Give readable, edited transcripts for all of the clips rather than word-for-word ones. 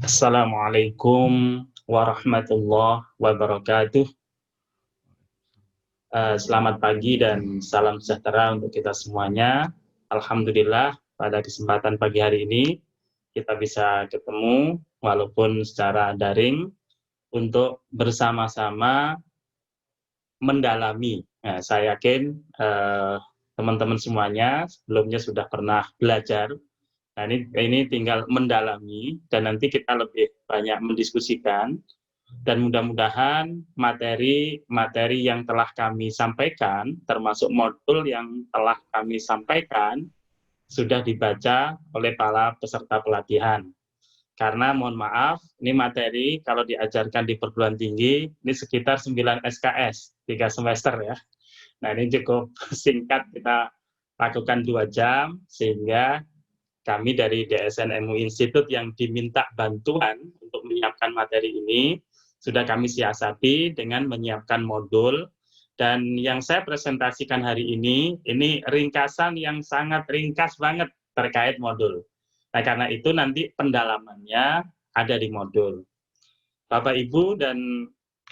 Assalamualaikum warahmatullahi wabarakatuh. Selamat pagi dan salam sejahtera untuk kita semuanya. Alhamdulillah pada kesempatan pagi hari ini kita bisa ketemu walaupun secara daring untuk bersama-sama mendalami. Nah, saya yakin teman-teman semuanya sebelumnya sudah pernah belajar. Nah, ini tinggal mendalami dan nanti kita lebih banyak mendiskusikan. Dan mudah-mudahan materi-materi yang telah kami sampaikan, termasuk modul yang telah kami sampaikan, sudah dibaca oleh para peserta pelatihan. Karena mohon maaf, ini materi kalau diajarkan di perguruan tinggi, ini sekitar 9 SKS, 3 semester ya. Nah, ini cukup singkat kita lakukan 2 jam, sehingga kami dari DSN MUI Institute yang diminta bantuan untuk menyiapkan materi ini, sudah kami siasati dengan menyiapkan modul, dan yang saya presentasikan hari ini ringkasan yang sangat ringkas banget terkait modul. Nah, karena itu nanti pendalamannya ada di modul. Bapak, Ibu, dan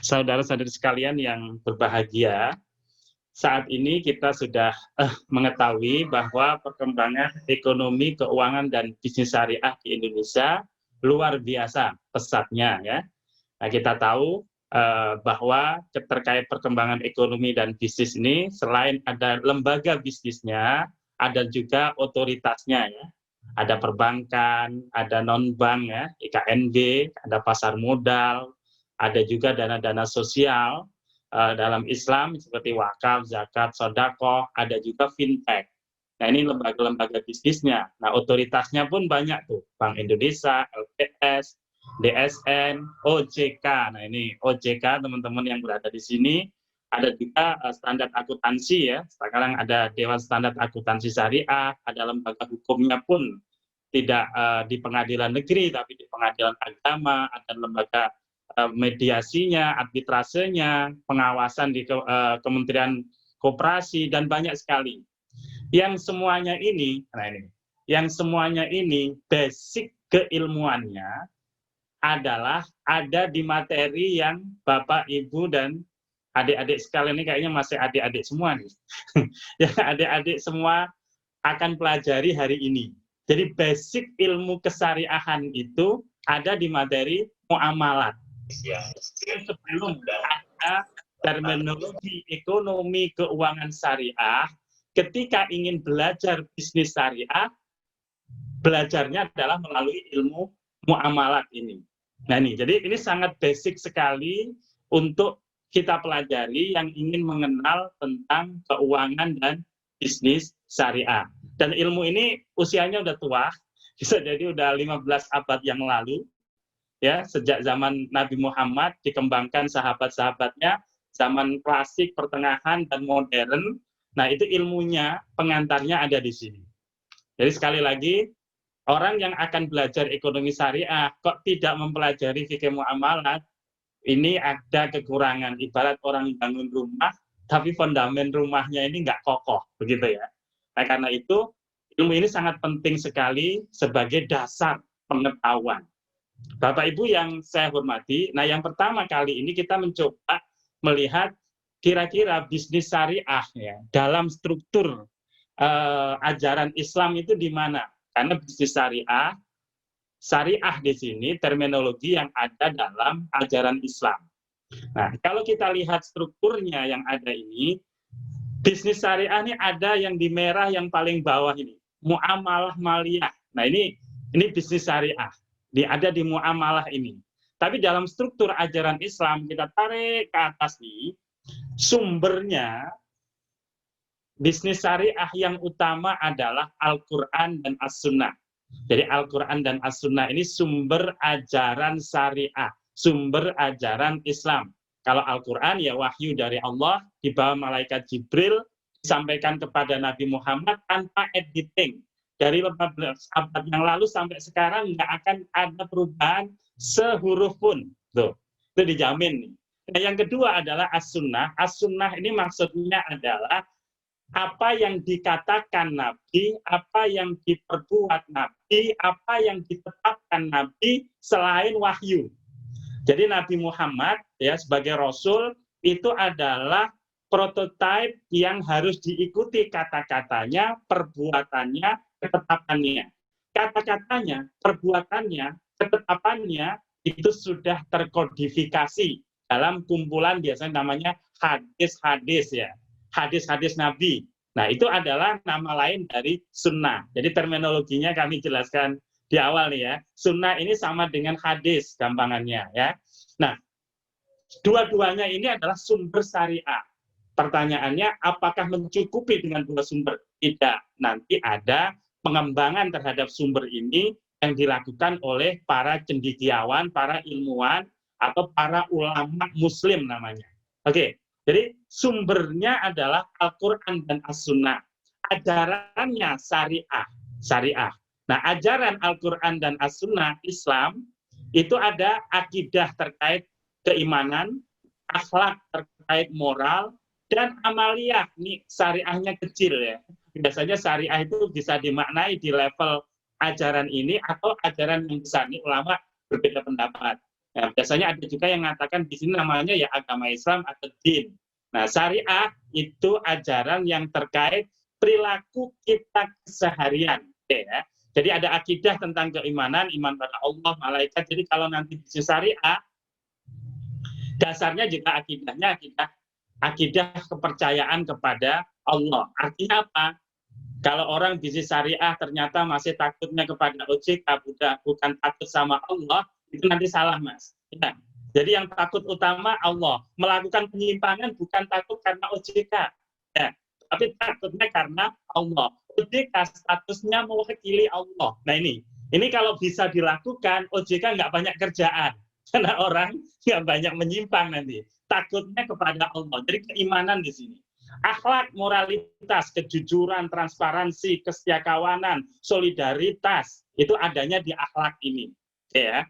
saudara-saudari sekalian yang berbahagia, saat ini kita sudah mengetahui bahwa perkembangan ekonomi, keuangan, dan bisnis syariah di Indonesia luar biasa pesatnya ya. Nah, kita tahu bahwa terkait perkembangan ekonomi dan bisnis ini, selain ada lembaga bisnisnya, ada juga otoritasnya ya. Ada perbankan, ada non-bank ya, IKNB, ada pasar modal, ada juga dana-dana sosial dalam Islam seperti wakaf, zakat, sodako, ada juga fintech. Nah, ini lembaga-lembaga bisnisnya. Nah, otoritasnya pun banyak tuh, Bank Indonesia, LPS, DSN, OJK. Nah, ini OJK teman-teman yang berada di sini. Ada juga standar akuntansi ya. Sekarang ada Dewan Standar Akuntansi Syariah, ada lembaga hukumnya pun tidak di pengadilan negeri tapi di pengadilan agama, ada lembaga mediasinya, arbitrasenya, pengawasan di Kementerian Koperasi, dan banyak sekali. Yang semuanya ini, basic keilmuannya adalah ada di materi yang Bapak, Ibu, dan adik-adik sekalian ini kayaknya masih adik-adik semua nih. Ya, adik-adik semua akan pelajari hari ini. Jadi basic ilmu kesyariahan itu ada di materi muamalat. Ya, sebelum ada terminologi ekonomi keuangan syariah, ketika ingin belajar bisnis syariah, belajarnya adalah melalui ilmu muamalat ini. Nah, jadi ini sangat basic sekali untuk kita pelajari yang ingin mengenal tentang keuangan dan bisnis syariah. Dan ilmu ini usianya udah tua, bisa jadi udah 15 abad yang lalu, ya, sejak zaman Nabi Muhammad dikembangkan sahabat-sahabatnya, zaman klasik, pertengahan, dan modern. Nah, itu ilmunya, pengantarnya ada di sini. Jadi sekali lagi, orang yang akan belajar ekonomi syariah kok tidak mempelajari fikih muamalat, ini ada kekurangan. Ibarat orang bangun rumah tapi fondamen rumahnya ini nggak kokoh, begitu ya. Nah, karena itu ilmu ini sangat penting sekali sebagai dasar pengetahuan. Bapak Ibu yang saya hormati, nah yang pertama kali ini kita mencoba melihat kira-kira bisnis syariah ya dalam struktur ajaran Islam itu di mana. Karena bisnis syariah di sini terminologi yang ada dalam ajaran Islam. Nah, kalau kita lihat strukturnya yang ada ini, bisnis syariah ini ada yang di merah yang paling bawah ini, muamalah maliyah. Nah, ini bisnis syariah. Ada di muamalah ini. Tapi dalam struktur ajaran Islam kita tarik ke atas nih, sumbernya bisnis syariah yang utama adalah Al-Quran dan As-Sunnah. Jadi Al-Quran dan As-Sunnah ini sumber ajaran syariah, sumber ajaran Islam. Kalau Al-Quran ya wahyu dari Allah, dibawa malaikat Jibril, disampaikan kepada Nabi Muhammad tanpa editing. Dari 15 abad yang lalu sampai sekarang nggak akan ada perubahan sehuruf pun. Tuh, itu dijamin nih. Nah, yang kedua adalah As-Sunnah. As-Sunnah ini maksudnya adalah apa yang dikatakan Nabi, apa yang diperbuat Nabi, apa yang ditetapkan Nabi selain wahyu. Jadi Nabi Muhammad ya sebagai Rasul itu adalah prototipe yang harus diikuti kata-katanya, perbuatannya, ketetapannya. Kata-katanya, perbuatannya, ketetapannya itu sudah terkodifikasi dalam kumpulan biasanya namanya hadis-hadis ya, hadis-hadis Nabi. Nah itu adalah nama lain dari sunnah. Jadi terminologinya kami jelaskan di awal nih ya. Sunnah ini sama dengan hadis gampangannya ya. Nah, dua-duanya ini adalah sumber syariah. Pertanyaannya, apakah mencukupi dengan dua sumber? Tidak. Nanti ada pengembangan terhadap sumber ini yang dilakukan oleh para cendekiawan, para ilmuwan, atau para ulama muslim namanya. Oke, jadi sumbernya adalah Al-Quran dan As-Sunnah. Ajarannya syariah. Syariah. Nah, ajaran Al-Quran dan As-Sunnah Islam itu ada akidah terkait keimanan, akhlak terkait moral, dan amaliyah. Ini syariahnya kecil ya. Biasanya syariah itu bisa dimaknai di level ajaran ini atau ajaran yang besar. Ini ulama berbeda pendapat. Nah, biasanya ada juga yang mengatakan di sini namanya ya agama Islam atau din. Nah, syariah itu ajaran yang terkait perilaku kita keseharian. Ya. Jadi ada akidah tentang keimanan, iman pada Allah, malaikat. Jadi kalau nanti di syariah, dasarnya juga akidahnya akidah kepercayaan kepada Allah. Artinya apa? Kalau orang bisnis syariah ternyata masih takutnya kepada OJK, bukan takut sama Allah, itu nanti salah, Mas. Ya. Jadi yang takut utama Allah. Melakukan penyimpangan bukan takut karena OJK. Ya. Tapi takutnya karena Allah. OJK statusnya mewakili Allah. Nah ini kalau bisa dilakukan, OJK nggak banyak kerjaan. Karena orang nggak banyak menyimpang nanti. Takutnya kepada Allah. Jadi keimanan di sini. Akhlak, moralitas, kejujuran, transparansi, kesetiakawanan, solidaritas itu adanya di akhlak ini, ya.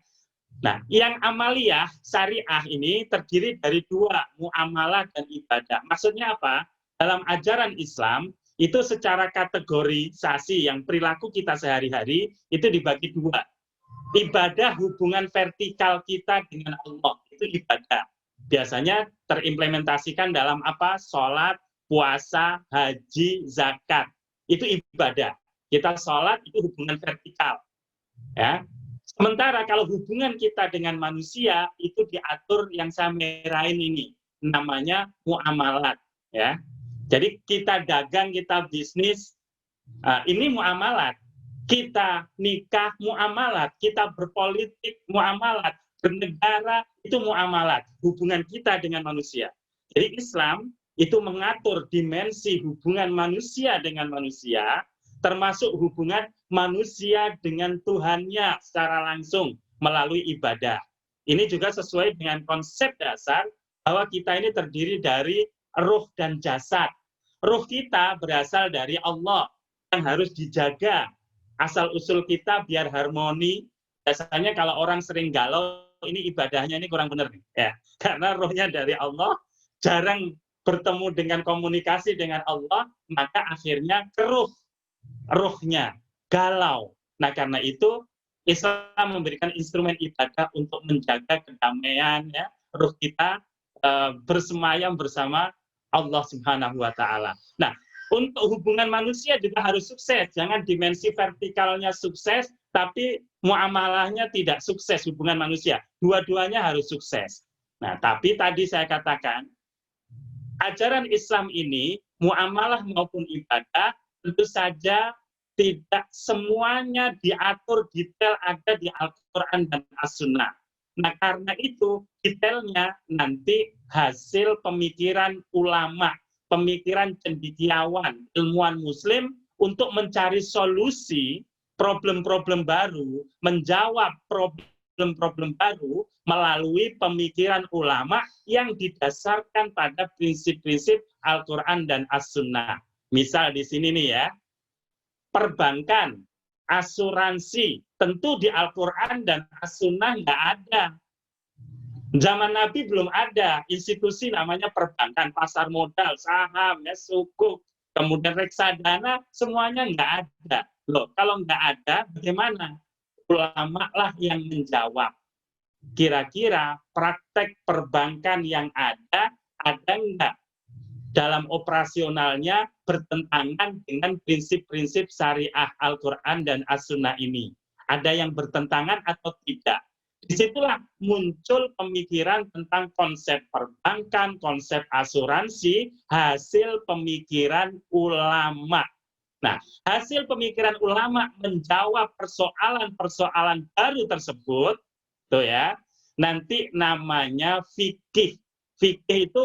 Nah, yang amaliyah syariah ini terdiri dari dua, muamalah dan ibadah. Maksudnya apa? Dalam ajaran Islam itu secara kategorisasi yang perilaku kita sehari-hari itu dibagi dua. Ibadah hubungan vertikal kita dengan Allah itu ibadah. Biasanya terimplementasikan dalam apa? Sholat, puasa, haji, zakat. Itu ibadah. Kita sholat itu hubungan vertikal. Ya. Sementara kalau hubungan kita dengan manusia itu diatur yang saya merahin ini. Namanya muamalat. Ya. Jadi kita dagang, kita bisnis, ini muamalat. Kita nikah, muamalat. Kita berpolitik, muamalat. Bernegara, itu muamalat. Hubungan kita dengan manusia. Jadi Islam itu mengatur dimensi hubungan manusia dengan manusia, termasuk hubungan manusia dengan Tuhannya secara langsung melalui ibadah. Ini juga sesuai dengan konsep dasar bahwa kita ini terdiri dari ruh dan jasad. Ruh kita berasal dari Allah yang harus dijaga. Asal-usul kita biar harmoni. Biasanya kalau orang sering galau, ini ibadahnya ini kurang benar nih. Ya. Karena ruhnya dari Allah, jarang bertemu dengan komunikasi dengan Allah, maka akhirnya keruh ruhnya, galau. Nah karena itu Islam memberikan instrumen ibadah untuk menjaga kedamaian ya, ruh kita bersemayam bersama Allah Subhanahu wa taala. Nah, untuk hubungan manusia juga harus sukses. Jangan dimensi vertikalnya sukses tapi muamalahnya tidak sukses hubungan manusia. Dua-duanya harus sukses. Nah, tapi tadi saya katakan ajaran Islam ini, muamalah maupun ibadah, tentu saja tidak semuanya diatur detail ada di Al-Quran dan As-Sunnah. Nah, karena itu detailnya nanti hasil pemikiran ulama, pemikiran cendekiawan, ilmuwan muslim untuk mencari solusi problem-problem baru, menjawab problem-problem baru melalui pemikiran ulama yang didasarkan pada prinsip-prinsip Al-Quran dan As-Sunnah. Misal di sini nih ya, perbankan, asuransi, tentu di Al-Quran dan As-Sunnah nggak ada. Zaman Nabi belum ada institusi namanya perbankan, pasar modal, saham, ya, sukuk, kemudian reksadana, semuanya nggak ada. Loh, kalau nggak ada, bagaimana? Ulama lah yang menjawab. Kira-kira praktek perbankan yang ada nggak dalam operasionalnya bertentangan dengan prinsip-prinsip syariah Al-Quran dan As-Sunnah ini? Ada yang bertentangan atau tidak? Disitulah muncul pemikiran tentang konsep perbankan, konsep asuransi, hasil pemikiran ulama. Nah, hasil pemikiran ulama menjawab persoalan-persoalan baru tersebut, tuh ya, nanti namanya fikih. Fikih itu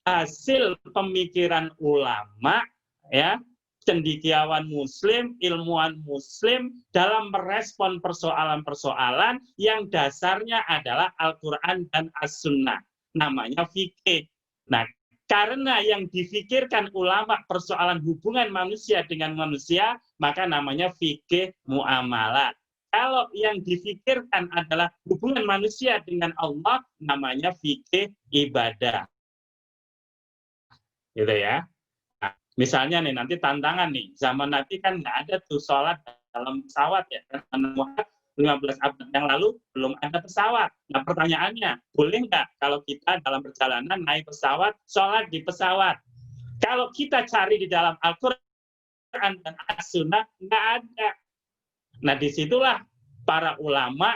hasil pemikiran ulama, ya, cendekiawan muslim, ilmuwan muslim dalam merespon persoalan-persoalan yang dasarnya adalah Al-Quran dan As-Sunnah. Namanya fikih. Nah, karena yang difikirkan ulama persoalan hubungan manusia dengan manusia, maka namanya fikih muamalah. Kalau yang difikirkan adalah hubungan manusia dengan Allah, namanya fikih ibadah. Gitu ya. Nah, misalnya nih, nanti tantangan nih, zaman Nabi kan nggak ada tuh sholat dalam pesawat ya. Karena 15 abad yang lalu belum ada pesawat. Nah, pertanyaannya, boleh nggak kalau kita dalam perjalanan naik pesawat, sholat di pesawat? Kalau kita cari di dalam Al-Quran dan As-Sunnah, nggak ada. Nah, disitulah para ulama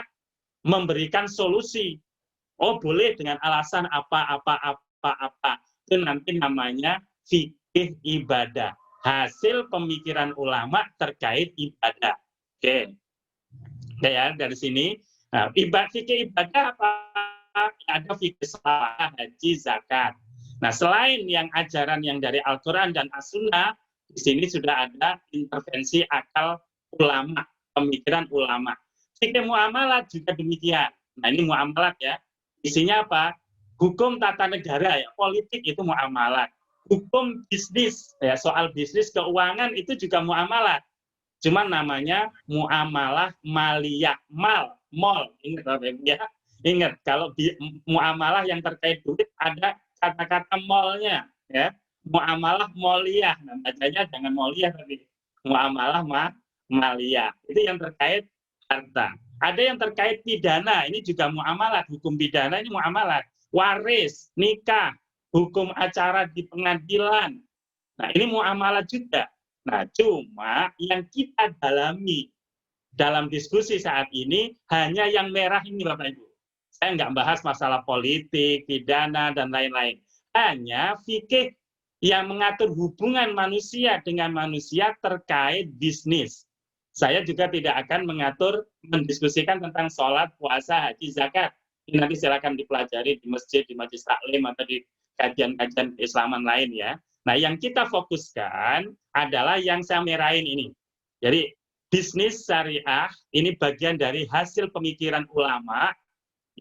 memberikan solusi. Oh, boleh dengan alasan apa. Itu nanti namanya fikih ibadah. Hasil pemikiran ulama terkait ibadah. Oke. Ya, dari sini, nah, fikih ibadah apa? Ada fikih salat, haji, zakat. Nah, selain yang ajaran yang dari Al-Quran dan As-Sunnah, di sini sudah ada intervensi akal ulama, pemikiran ulama. Fikih muamalat juga demikian. Nah, ini muamalat ya. Isinya apa? Hukum tata negara ya, politik itu muamalat. Hukum bisnis ya, soal bisnis keuangan itu juga muamalat. Cuma namanya muamalah maliyah, mall. Ingat Bapak Ibu ya? Ingat, kalau muamalah yang terkait duit ada kata-kata mallnya ya. Muamalah moliyah, nah, bacanya jangan moliyah tapi muamalah maliyah. Itu yang terkait harta. Ada yang terkait pidana, ini juga muamalat, hukum pidana ini muamalat. Waris, nikah, hukum acara di pengadilan. Nah, ini muamalat juga. Nah, cuma yang kita dalami dalam diskusi saat ini hanya yang merah ini, Bapak Ibu. Saya nggak bahas masalah politik, pidana, dan lain-lain. Hanya fikih yang mengatur hubungan manusia dengan manusia terkait bisnis. Saya juga tidak akan mendiskusikan tentang sholat, puasa, haji, zakat. Ini nanti silakan dipelajari di masjid, di majelis taklim, atau di kajian-kajian keislaman lain ya. Nah, yang kita fokuskan adalah yang saya merahin ini. Jadi, bisnis syariah ini bagian dari hasil pemikiran ulama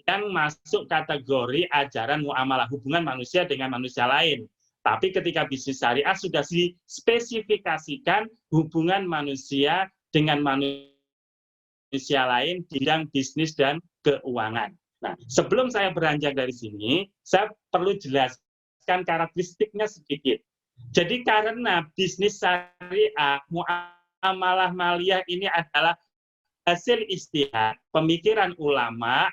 yang masuk kategori ajaran muamalah, hubungan manusia dengan manusia lain. Tapi ketika bisnis syariah sudah dispesifikasikan hubungan manusia dengan manusia lain di bidang bisnis dan keuangan. Nah, sebelum saya beranjak dari sini, saya perlu jelaskan karakteristiknya sedikit. Jadi karena bisnis syariah, muamalah maliyah ini adalah hasil ijtihad, pemikiran ulama,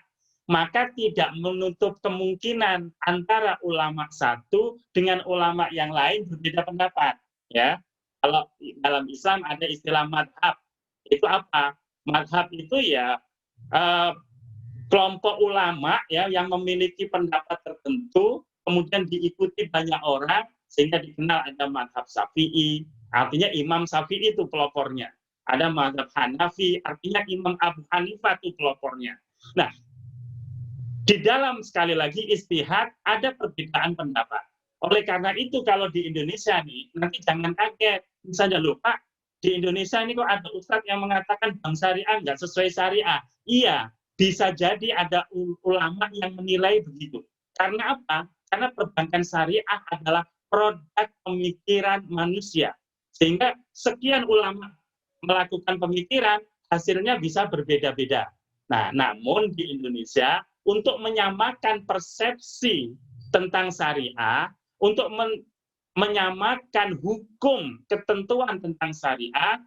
maka tidak menutup kemungkinan antara ulama satu dengan ulama yang lain berbeda pendapat. Ya, kalau dalam Islam ada istilah madhab. Itu apa? Madhab itu ya kelompok ulama ya yang memiliki pendapat tertentu, kemudian diikuti banyak orang, sehingga dikenal ada madhab Syafi'i, artinya Imam Syafi'i itu pelopornya. Ada madhab Hanafi, artinya Imam Abu Hanifah itu pelopornya. Nah, di dalam sekali lagi ijtihad ada perbedaan pendapat. Oleh karena itu kalau di Indonesia nih, nanti jangan kaget. Misalnya loh Pak, di Indonesia ini kok ada ustadz yang mengatakan bank syariah nggak sesuai syariah. Iya, bisa jadi ada ulama yang menilai begitu. Karena apa? Karena perbankan syariah adalah produk pemikiran manusia. Sehingga sekian ulama melakukan pemikiran, hasilnya bisa berbeda-beda. Nah, namun di Indonesia, untuk menyamakan persepsi tentang syariah, untuk menyamakan hukum ketentuan tentang syariah,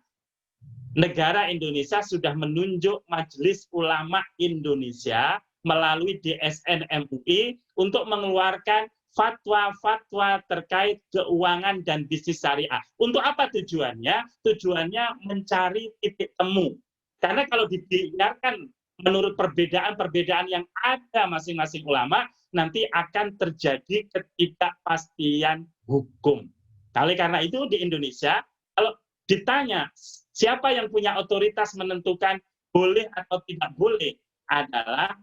negara Indonesia sudah menunjuk Majelis Ulama Indonesia melalui DSN MUI untuk mengeluarkan fatwa-fatwa terkait keuangan dan bisnis syariah. Untuk apa tujuannya? Tujuannya mencari titik temu. Karena kalau dibiarkan menurut perbedaan-perbedaan yang ada masing-masing ulama, nanti akan terjadi ketidakpastian hukum. Oleh karena itu di Indonesia, kalau ditanya siapa yang punya otoritas menentukan boleh atau tidak boleh, adalah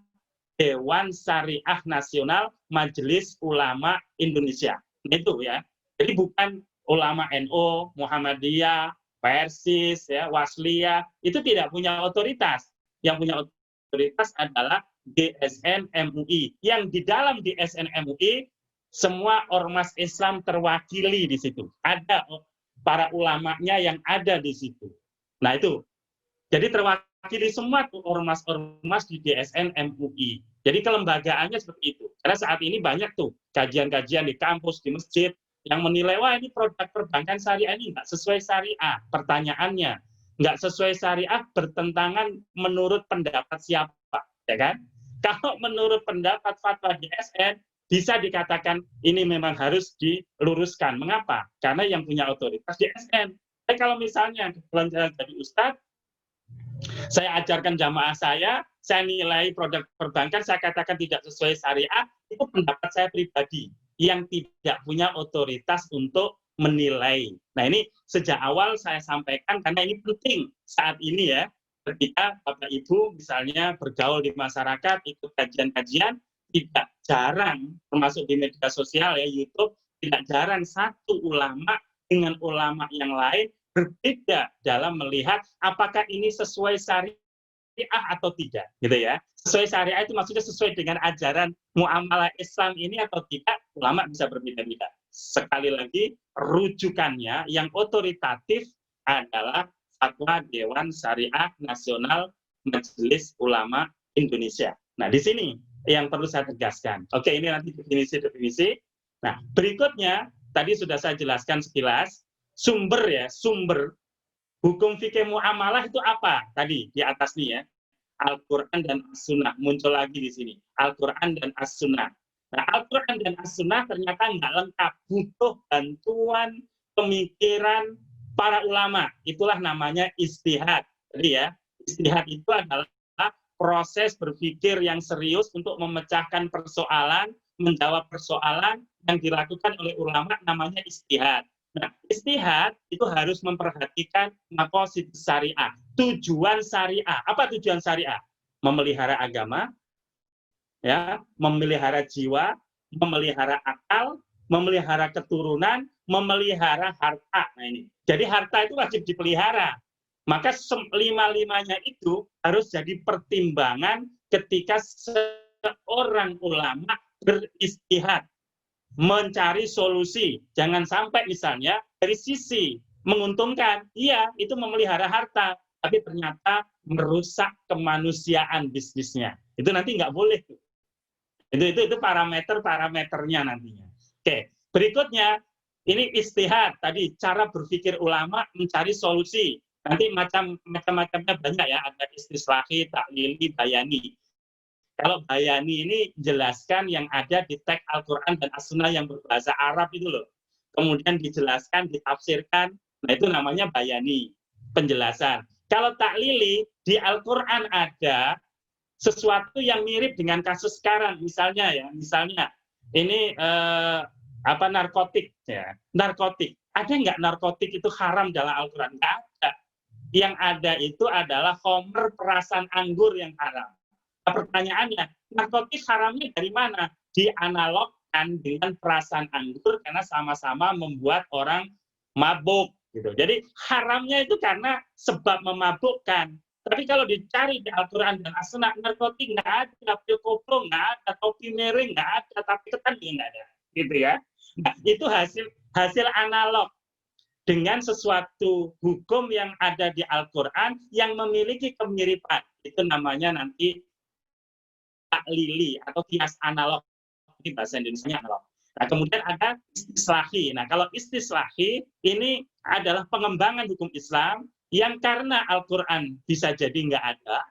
Dewan Syariah Nasional Majelis Ulama Indonesia. Itu ya. Jadi bukan ulama NU, Muhammadiyah, Persis, ya, Wasliyah, itu tidak punya otoritas. Yang punya otoritas adalah DSN MUI. Yang di dalam DSN MUI semua ormas Islam terwakili di situ. Ada para ulamanya yang ada di situ. Nah itu. Jadi terwakili semua ormas-ormas di DSN MUI. Jadi kelembagaannya seperti itu. Karena saat ini banyak tuh kajian-kajian di kampus, di masjid, yang menilai, wah ini produk perbankan syariah ini nggak sesuai syariah. Pertanyaannya, nggak sesuai syariah bertentangan menurut pendapat siapa, ya kan? Kalau menurut pendapat fatwa DSN, bisa dikatakan ini memang harus diluruskan. Mengapa? Karena yang punya otoritas DSN. Tapi kalau misalnya kebetulan jadi ustadz, saya ajarkan jamaah saya nilai produk perbankan, saya katakan tidak sesuai syariah, itu pendapat saya pribadi yang tidak punya otoritas untuk menilai. Nah ini sejak awal saya sampaikan karena ini penting saat ini ya, ketika Bapak Ibu misalnya bergaul di masyarakat, ikut kajian-kajian, tidak jarang, termasuk di media sosial ya, YouTube, tidak jarang satu ulama dengan ulama yang lain berbeda dalam melihat apakah ini sesuai syariah atau tidak, gitu ya. Sesuai syariah itu maksudnya sesuai dengan ajaran muamalah Islam ini atau tidak, ulama bisa berbeda-beda. Sekali lagi, rujukannya yang otoritatif adalah fatwa Dewan Syariah Nasional Majelis Ulama Indonesia. Nah, di sini yang perlu saya tegaskan. Oke, ini nanti definisi-definisi. Nah, berikutnya tadi sudah saya jelaskan sekilas. Sumber hukum fikih muamalah itu apa? Tadi di atas nih ya, Al-Quran dan As-Sunnah muncul lagi di sini. Al-Quran dan As-Sunnah. Nah, Al-Quran dan As-Sunnah ternyata nggak lengkap, butuh bantuan pemikiran para ulama. Itulah namanya ijtihad. Jadi ya, ijtihad itu adalah proses berpikir yang serius untuk memecahkan persoalan, menjawab persoalan yang dilakukan oleh ulama, namanya ijtihad. Nah, ijtihad itu harus memperhatikan maqasid syariah, tujuan syariah. Apa tujuan syariah? Memelihara agama, ya, memelihara jiwa, memelihara akal, memelihara keturunan, memelihara harta. Nah ini. Jadi harta itu wajib dipelihara. Maka lima-limanya itu harus jadi pertimbangan ketika seorang ulama beristihad, mencari solusi. Jangan sampai misalnya dari sisi menguntungkan, iya itu memelihara harta, tapi ternyata merusak kemanusiaan bisnisnya. Itu nanti nggak boleh. Itu parameternya nantinya. Oke, berikutnya ini ijtihad tadi, cara berpikir ulama mencari solusi. Nanti macam-macamnya banyak ya, ada istislahi, taklili, bayani. Kalau bayani ini jelaskan yang ada di teks Al-Quran dan As-Sunnah yang berbahasa Arab itu loh. Kemudian dijelaskan, ditafsirkan, nah itu namanya bayani, penjelasan. Kalau taklili, di Al-Quran ada sesuatu yang mirip dengan kasus sekarang, misalnya ini narkotik ya, narkotik. Ada nggak narkotik itu haram dalam Al-Quran? Nggak ada. Yang ada itu adalah khamr, perasan anggur yang haram. Pertanyaannya, narkotik haramnya dari mana? Dianalogkan dengan perasan anggur karena sama-sama membuat orang mabuk. Gitu. Jadi haramnya itu karena sebab memabukkan. Tapi kalau dicari di Al-Quran dan As-Sunnah, narkotik nggak ada, pil koplo nggak ada, topi miring nggak ada, tapi ketan juga nggak ada. Gitu ya. Nah, itu hasil analog dengan sesuatu hukum yang ada di Al-Quran yang memiliki kemiripan. Itu namanya nanti taklili atau kias analog. Ini bahasa Indonesia analog. Nah, kemudian ada istislahi. Nah, kalau istislahi ini adalah pengembangan hukum Islam yang karena Al-Quran bisa jadi nggak ada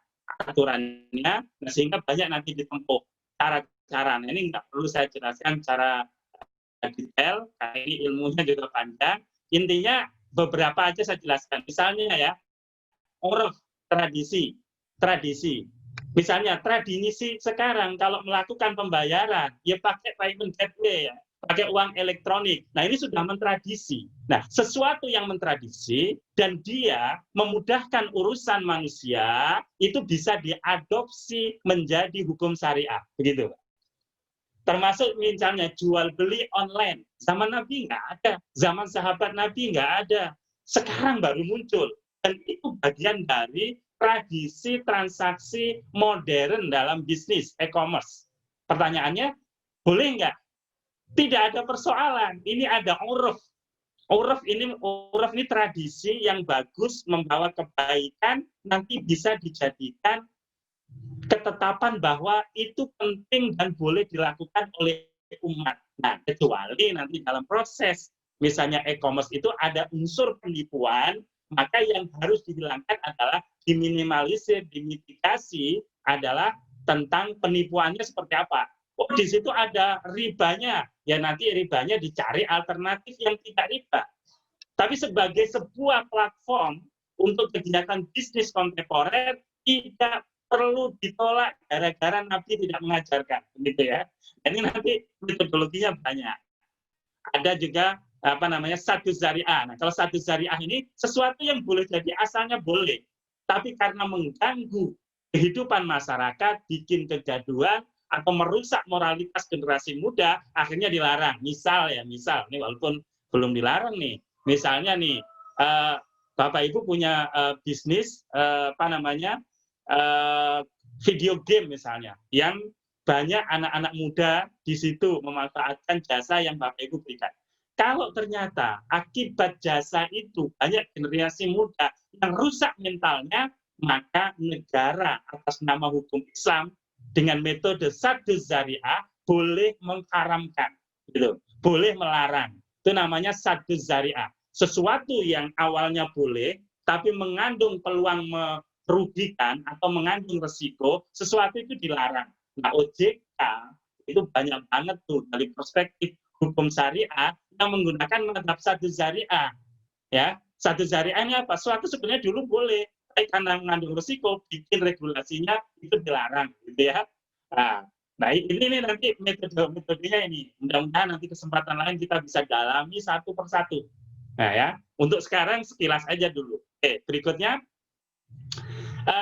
aturannya, sehingga banyak nanti ditempuh cara-cara. Nah, ini nggak perlu saya jelaskan secara detail, karena ini ilmunya juga panjang. Intinya beberapa aja saya jelaskan. Misalnya ya, uruf, tradisi. Misalnya tradisi sekarang kalau melakukan pembayaran, ya pakai payment gateway ya, pakai uang elektronik. Nah, ini sudah mentradisi. Nah, sesuatu yang mentradisi dan dia memudahkan urusan manusia, itu bisa diadopsi menjadi hukum syariah. Begitu. Termasuk misalnya jual beli online. Zaman Nabi nggak ada, zaman sahabat Nabi nggak ada. Sekarang baru muncul. Dan itu bagian dari tradisi transaksi modern dalam bisnis e-commerce. Pertanyaannya, boleh nggak? Tidak ada persoalan. Ini ada uruf. Uruf ini tradisi yang bagus, membawa kebaikan, nanti bisa dijadikan ketetapan bahwa itu penting dan boleh dilakukan oleh umat. Nah, kecuali nanti dalam proses misalnya e-commerce itu ada unsur penipuan, maka yang harus dihilangkan adalah diminimalisir, dimitigasi adalah tentang penipuannya seperti apa. Oh, di situ ada ribanya, ya nanti ribanya dicari alternatif yang tidak riba. Tapi sebagai sebuah platform untuk kegiatan bisnis kontemporer tidak perlu ditolak gara-gara Nabi tidak mengajarkan, gitu ya. Ini nanti metodologinya banyak. Ada juga satu zariah. Nah, kalau satu zariah ini sesuatu yang boleh jadi asalnya boleh, tapi karena mengganggu kehidupan masyarakat, bikin kegaduhan atau merusak moralitas generasi muda, akhirnya dilarang. Misal ini walaupun belum dilarang nih, misalnya nih Bapak Ibu punya bisnis video game misalnya, yang banyak anak-anak muda di situ memanfaatkan jasa yang Bapak Ibu berikan. Kalau ternyata akibat jasa itu banyak generasi muda yang rusak mentalnya, maka negara atas nama hukum Islam dengan metode saddu zari'ah boleh mengharamkan, gitu. Boleh melarang. Itu namanya saddu zari'ah. Sesuatu yang awalnya boleh, tapi mengandung peluang merugikan atau mengandung resiko, sesuatu itu dilarang. Nah, OJK itu banyak banget tuh dari perspektif hukum syariah yang menggunakan mazhab saddu zari'ah. Ya, saddu zari'ah ini apa? Suatu sebenarnya dulu boleh, tapi karena mengandung resiko, bikin regulasinya itu dilarang, gitu ya. Nah, ini nanti metodenya ini. Mudah-mudahan nanti kesempatan lain kita bisa dalami satu persatu. Nah ya, untuk sekarang sekilas aja dulu. Oke, berikutnya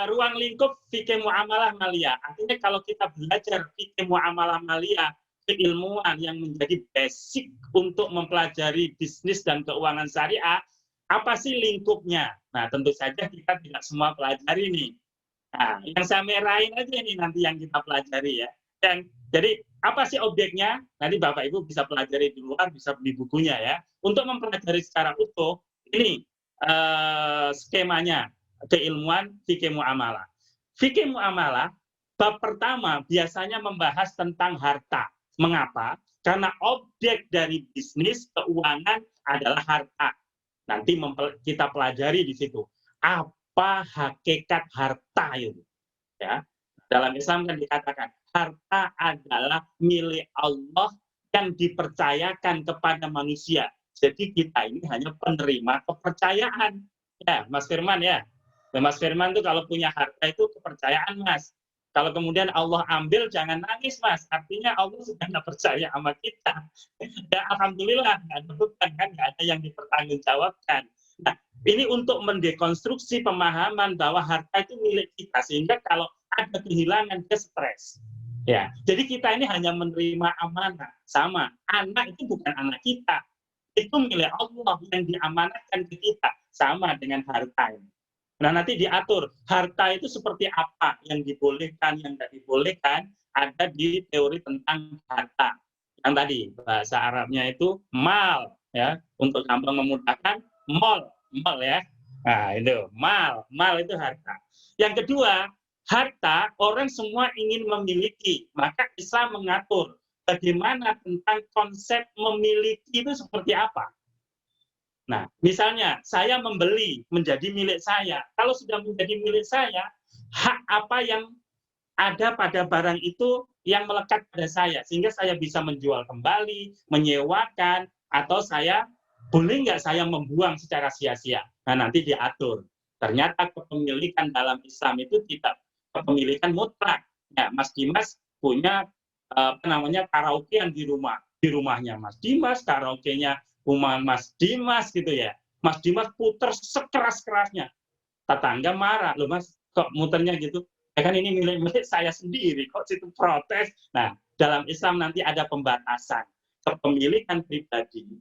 ruang lingkup fikih muamalah maliyah. Artinya kalau kita belajar fikih muamalah maliyah, keilmuan yang menjadi basic untuk mempelajari bisnis dan keuangan syariah, apa sih lingkupnya? Nah, tentu saja kita tidak semua pelajari nih. Nah, yang saya merahin aja ini nanti yang kita pelajari ya. Dan jadi apa sih objeknya? Nanti Bapak Ibu bisa pelajari di luar, bisa beli bukunya ya. Untuk mempelajari secara utuh, ini skemanya keilmuan fikih muamalah. Fikih muamalah bab pertama biasanya membahas tentang harta. Mengapa? Karena objek dari bisnis keuangan adalah harta. Nanti kita pelajari di situ. Apa hakikat harta itu? Ya, dalam Islam kan dikatakan harta adalah milik Allah yang dipercayakan kepada manusia. Jadi kita ini hanya penerima kepercayaan. Ya, Mas Firman ya. Mas Firman tuh kalau punya harta itu kepercayaan, Mas. Kalau kemudian Allah ambil, jangan nangis, Mas. Artinya Allah sudah tidak percaya sama kita. Ya, alhamdulillah, nggak ada beban, kan? Nggak ada yang dipertanggungjawabkan. Nah, ini untuk mendekonstruksi pemahaman bahwa harta itu milik kita, sehingga kalau ada kehilangan, dia stres. Ya, jadi kita ini hanya menerima amanah. Sama, anak itu bukan anak kita. Itu milik Allah yang diamanatkan ke kita. Sama dengan harta ini. Nah, nanti diatur harta itu seperti apa, yang dibolehkan, yang tidak dibolehkan, ada di teori tentang harta. Yang tadi bahasa Arabnya itu mal, ya, untuk gampang memudahkan, mal ya. Nah, itu mal itu harta. Yang kedua, harta orang semua ingin memiliki, maka Islam mengatur bagaimana tentang konsep memiliki itu seperti apa. Nah, misalnya saya membeli menjadi milik saya. Kalau sudah menjadi milik saya, hak apa yang ada pada barang itu yang melekat pada saya, sehingga saya bisa menjual kembali, menyewakan, atau saya boleh nggak saya membuang secara sia-sia. Nah, nanti diatur. Ternyata kepemilikan dalam Islam itu tidak kepemilikan mutlak. Ya, Mas Dimas punya karaokean di rumahnya Mas Dimas, karaoke-nya rumah Mas Dimas gitu ya. Mas Dimas puter sekeras-kerasnya. Tetangga marah, loh Mas, kok muternya gitu? Ya kan ini milik saya sendiri, kok situ protes. Nah, dalam Islam nanti ada pembatasan. Kepemilikan pribadi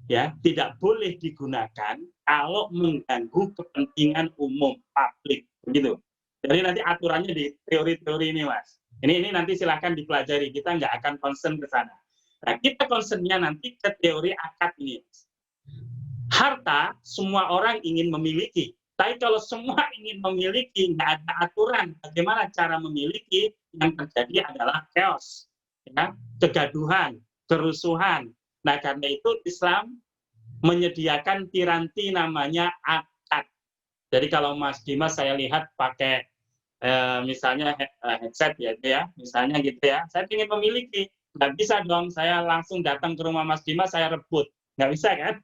ya tidak boleh digunakan kalau mengganggu kepentingan umum publik, begitu. Jadi nanti aturannya di teori-teori ini, Mas. Ini nanti silakan dipelajari, kita nggak akan concern ke sana. Nah, kita concernnya nanti ke teori akad ini. Harta semua orang ingin memiliki, tapi kalau semua ingin memiliki, nggak ada aturan bagaimana cara memiliki, yang terjadi adalah chaos, ya, kegaduhan, kerusuhan. Nah, karena itu Islam menyediakan piranti namanya akad. Jadi kalau Mas Dimas saya lihat pakai misalnya headset ya, misalnya gitu ya, saya ingin memiliki, nggak bisa dong saya langsung datang ke rumah Mas Dimas, saya rebut, nggak bisa kan?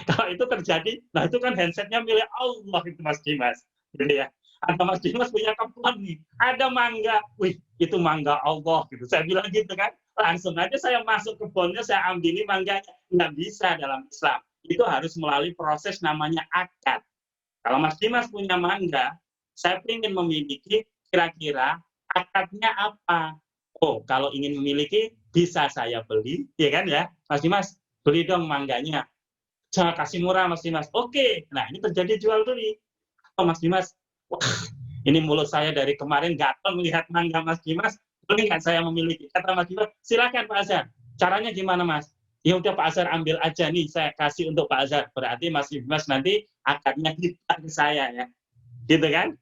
Kalau itu terjadi, nah itu kan handsetnya milik Allah itu Mas Dimas, gitu ya. Atau Mas Dimas punya kebun nih, ada mangga, wih itu mangga Allah gitu. Saya bilang gitu kan, langsung aja saya masuk kebunnya, saya ambil mangganya, nggak bisa dalam Islam. Itu harus melalui proses namanya akad. Kalau Mas Dimas punya mangga, saya ingin memiliki, kira-kira akadnya apa? Oh, kalau ingin memiliki, bisa saya beli, ya kan ya, Mas Dimas, beli dong mangganya. Saya kasih murah Mas Dimas. Oke, nah ini terjadi jual beli. Oh Mas Dimas, wah ini mulut saya dari kemarin gatal melihat mangga Mas Dimas, boleh nggak saya memiliki? Kata Mas Dimas, silakan Pak Azhar. Caranya gimana Mas? Ya udah Pak Azhar ambil aja nih, saya kasih untuk Pak Azhar. Berarti Mas Dimas nanti akadnya kita ke saya ya, gitu kan?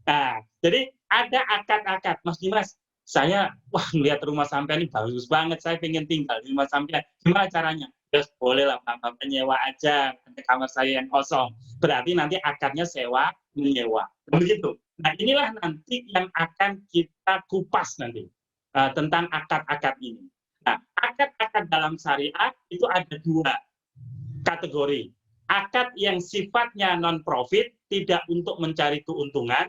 Nah, jadi ada akad-akad. Mas Dimas, saya wah melihat rumah sampean ini bagus banget, saya pengen tinggal di rumah sampean. Gimana caranya? Terus boleh lah Bapak nyewa aja ke kamar saya yang kosong. Berarti nanti akadnya sewa menyewa. Begitu. Nah, inilah nanti yang akan kita kupas nanti tentang akad-akad ini. Nah, akad-akad dalam syariat itu ada dua kategori. Akad yang sifatnya non-profit, tidak untuk mencari keuntungan,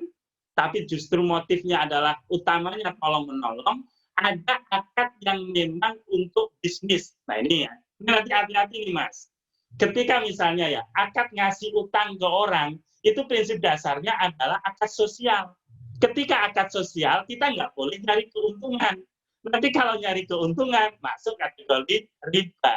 tapi justru motifnya adalah utamanya tolong-menolong. Ada akad yang memang untuk bisnis. Nah, ini ya. Ini nanti hati-hati nih Mas. Ketika misalnya ya, akad ngasih utang ke orang, itu prinsip dasarnya adalah akad sosial. Ketika akad sosial, kita nggak boleh nyari keuntungan. Nanti kalau nyari keuntungan, masuk kategori riba.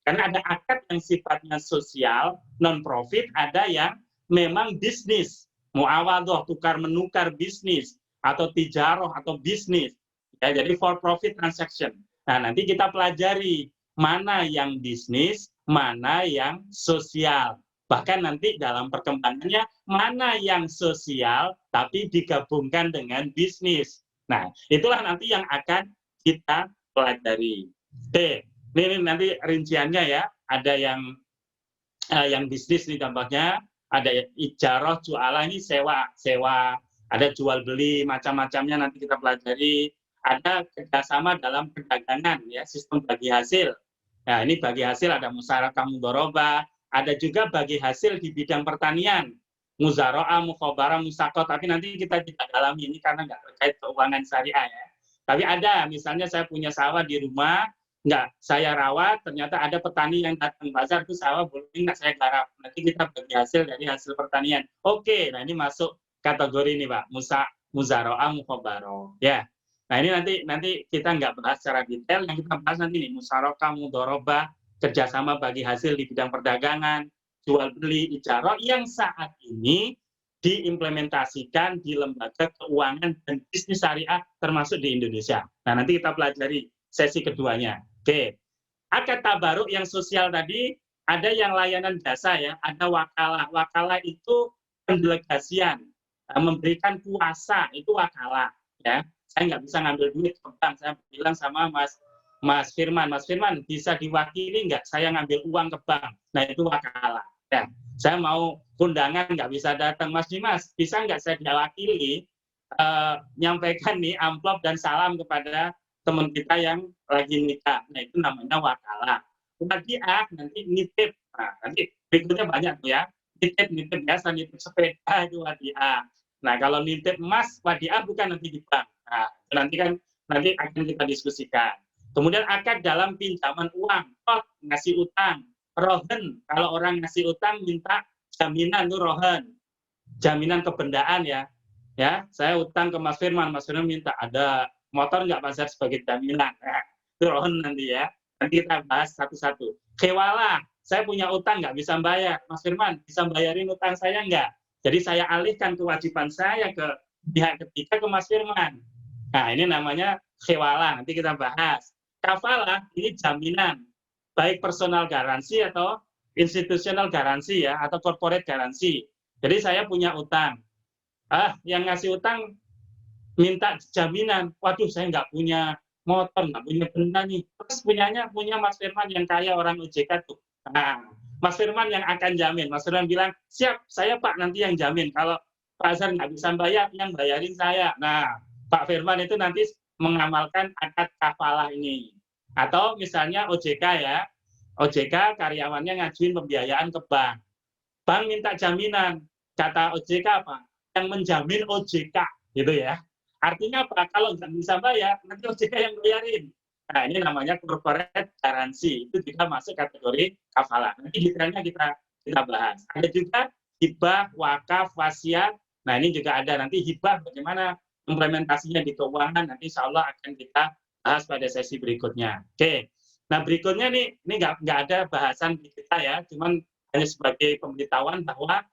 Karena ada akad yang sifatnya sosial, non-profit, ada yang memang bisnis. Muawadhah, tukar-menukar bisnis, atau tijaroh, atau bisnis. Ya, jadi for profit transaction. Nah, nanti kita pelajari mana yang bisnis, mana yang sosial. Bahkan nanti dalam perkembangannya, mana yang sosial, tapi digabungkan dengan bisnis. Nah, itulah nanti yang akan kita pelajari. Oke, ini nanti rinciannya ya, ada yang bisnis nih contohnya, ada ijarah, jualah ini sewa, ada jual beli, macam-macamnya nanti kita pelajari. Ada kerjasama dalam perdagangan, ya, sistem bagi hasil. Nah, ini bagi hasil ada musyarakah mudharabah, ada juga bagi hasil di bidang pertanian, muzaraah, mukhabarah, musaqah, tapi nanti kita tidak dalami ini karena nggak terkait keuangan syariah ya. Tapi ada, misalnya saya punya sawah di rumah, nggak saya rawat, ternyata ada petani yang datang bazar itu sawah boleh nggak saya garap, nanti kita bagi hasil dari hasil pertanian. Oke, nah ini masuk kategori ini Pak, muzaraah, mukhabarah, ya. Nah ini nanti kita nggak bahas secara detail, yang kita bahas nanti nih musyarakah, mudharabah, kerjasama bagi hasil di bidang perdagangan, jual beli, ijarah yang saat ini diimplementasikan di lembaga keuangan dan bisnis syariah termasuk di Indonesia. Nah nanti kita pelajari sesi keduanya. Oke, akad tabaruk yang sosial tadi ada yang layanan jasa ya, ada wakalah. Wakalah itu pendelegasian, memberikan kuasa itu wakalah ya. Saya nggak bisa ngambil duit ke bank, saya bilang sama Mas Mas Firman bisa diwakili nggak? Saya ngambil uang ke bank. Nah itu wakalah. Ya. Saya mau undangan nggak bisa datang. Mas Dimas, bisa nggak saya diwakili nyampaikan nih amplop dan salam kepada teman kita yang lagi nikah. Nah itu namanya wakalah. Wadiah nanti nitip. Nah, nanti berikutnya banyak tuh ya. Nitip biasa, nitip sepeda itu wadiah. Nah kalau nitip emas, wadiah bukan nanti di bank. Nah, nanti akan kita diskusikan. Kemudian akad dalam pinjaman uang, ngasih utang, rohen, kalau orang ngasih utang minta jaminan itu rohen, jaminan kebendaan ya. Ya, saya utang ke Mas Firman minta ada motor nggak Pak Zar sebagai jaminan. Nah, itu rohen nanti ya. Nanti kita bahas satu-satu. Kewala, saya punya utang nggak bisa bayar. Mas Firman, bisa bayarin utang saya nggak? Jadi saya alihkan kewajiban saya ke pihak ketiga ke Mas Firman. Nah, ini namanya kewala, nanti kita bahas. Kafalah ini jaminan, baik personal garansi atau institusional garansi ya, atau corporate garansi. Jadi saya punya utang, yang ngasih utang minta jaminan, waduh saya nggak punya motor, nggak punya benda nih, terus punya Mas Firman yang kaya orang OJK tuh. Nah, Mas Firman yang akan jamin. Mas Firman bilang, siap, saya Pak nanti yang jamin. Kalau Pak Azhar nggak bisa bayar, yang bayarin saya. Nah, Pak Firman itu nanti mengamalkan akad kafalah ini. Atau misalnya OJK ya, OJK karyawannya ngajuin pembiayaan ke bank. Bank minta jaminan, kata OJK apa? Yang menjamin OJK, gitu ya. Artinya apa? Kalau nggak bisa bayar, nanti OJK yang bayarin. Nah, ini namanya corporate garansi. Itu juga masuk kategori kafalah. Nanti detailnya kita bahas. Ada juga hibah, wakaf, wasiat. Nah, ini juga ada. Nanti hibah bagaimana implementasinya di keuangan, nanti insya Allah akan kita bahas pada sesi berikutnya. Oke. Nah, berikutnya nih, ini nggak ada bahasan di kita ya, cuman hanya sebagai pemberitahuan bahwa